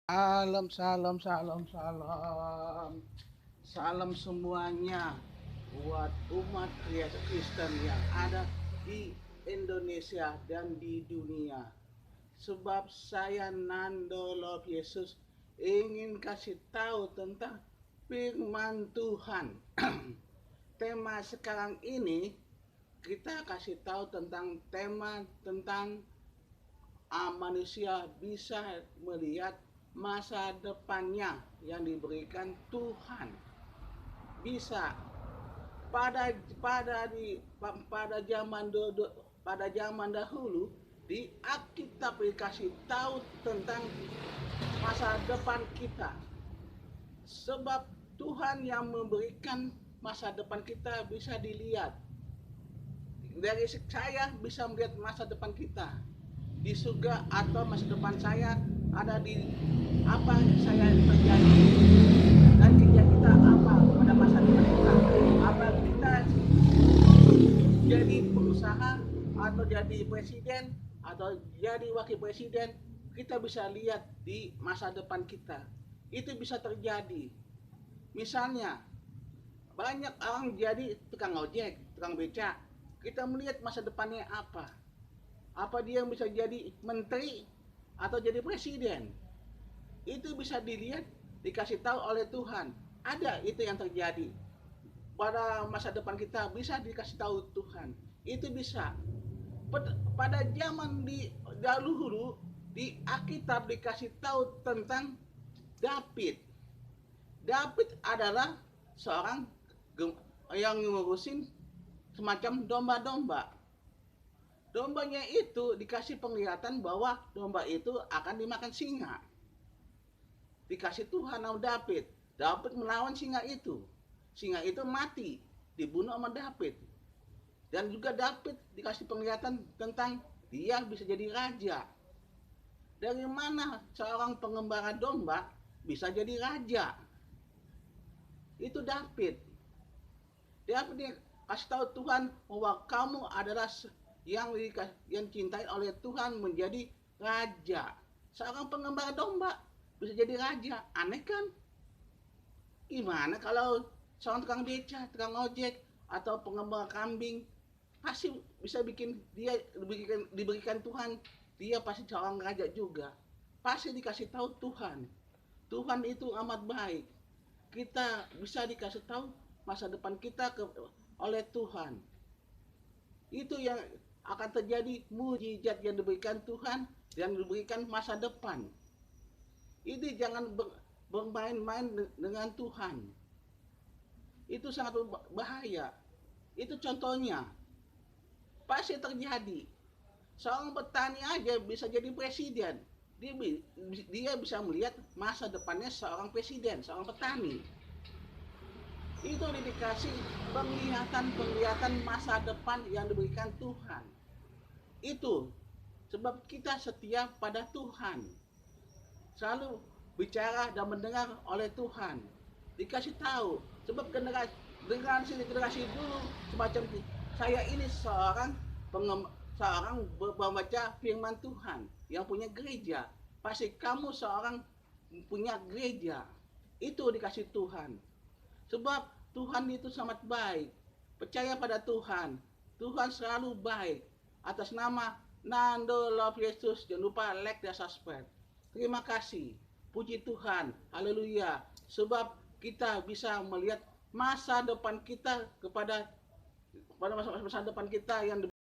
Salam, salam, salam, salam. Salam semuanya buat umat Kristen yang ada di Indonesia dan di dunia. Sebab saya Nando Love Yesus ingin kasih tahu tentang firman Tuhan. Tema sekarang ini kita kasih tahu tentang tema tentang manusia bisa melihat masa depannya yang diberikan Tuhan. Bisa pada pada di pada zaman pada zaman dahulu di Alkitab dikasih tahu tentang masa depan kita. Sebab Tuhan yang memberikan masa depan kita bisa dilihat. Dari saya bisa melihat masa depan kita di surga atau masa depan saya ada di apa saya terjadi dan kerja kita apa pada masa depan kita, apa kita jadi pengusaha atau jadi presiden atau jadi wakil presiden, kita bisa lihat di masa depan kita itu bisa terjadi. Misalnya banyak orang jadi tukang ojek, tukang beca, kita melihat masa depannya apa dia bisa jadi menteri atau jadi presiden. Itu bisa dilihat, dikasih tahu oleh Tuhan. Ada itu yang terjadi pada masa depan kita, bisa dikasih tahu Tuhan. Itu bisa. Pada zaman di dahulu di Alkitab dikasih tahu tentang David. David adalah seorang yang ngurusin semacam domba-domba. Dombanya itu dikasih penglihatan bahwa domba itu akan dimakan singa. Dikasih Tuhan sama David. David melawan singa itu. Singa itu mati, dibunuh sama David. Dan juga David dikasih penglihatan tentang dia bisa jadi raja. Dari mana seorang pengembara domba bisa jadi raja? Itu David. David dikasih tahu Tuhan bahwa kamu adalah yang cintai oleh Tuhan menjadi raja. Seorang pengembara domba bisa jadi raja. Aneh kan? Gimana kalau seorang tukang beca, tukang ojek, atau pengembara kambing, pasti bisa bikin dia diberikan Tuhan, dia pasti seorang raja juga. Pasti dikasih tahu Tuhan. Tuhan itu amat baik. Kita bisa dikasih tahu masa depan kita oleh Tuhan. Itu yang akan terjadi mujizat yang diberikan Tuhan dan diberikan masa depan. Itu jangan bermain-main dengan Tuhan. Itu sangat bahaya. Itu contohnya. Pasti terjadi. Seorang petani aja bisa jadi presiden. Dia bisa melihat masa depannya seorang presiden, seorang petani. Itu dikasih penglihatan masa depan yang diberikan Tuhan. Itu sebab kita setia pada Tuhan, selalu bicara dan mendengar oleh Tuhan, dikasih tahu. Sebab generasi dulu semacam saya ini seorang pembaca firman Tuhan yang punya gereja. Pasti kamu seorang punya gereja. Itu dikasih Tuhan. Sebab Tuhan itu sangat baik. Percaya pada Tuhan. Tuhan selalu baik. Atas nama Nando Love Yesus, jangan lupa like dan subscribe. Terima kasih. Puji Tuhan. Haleluya. Sebab kita bisa melihat masa depan kita kepada masa depan kita yang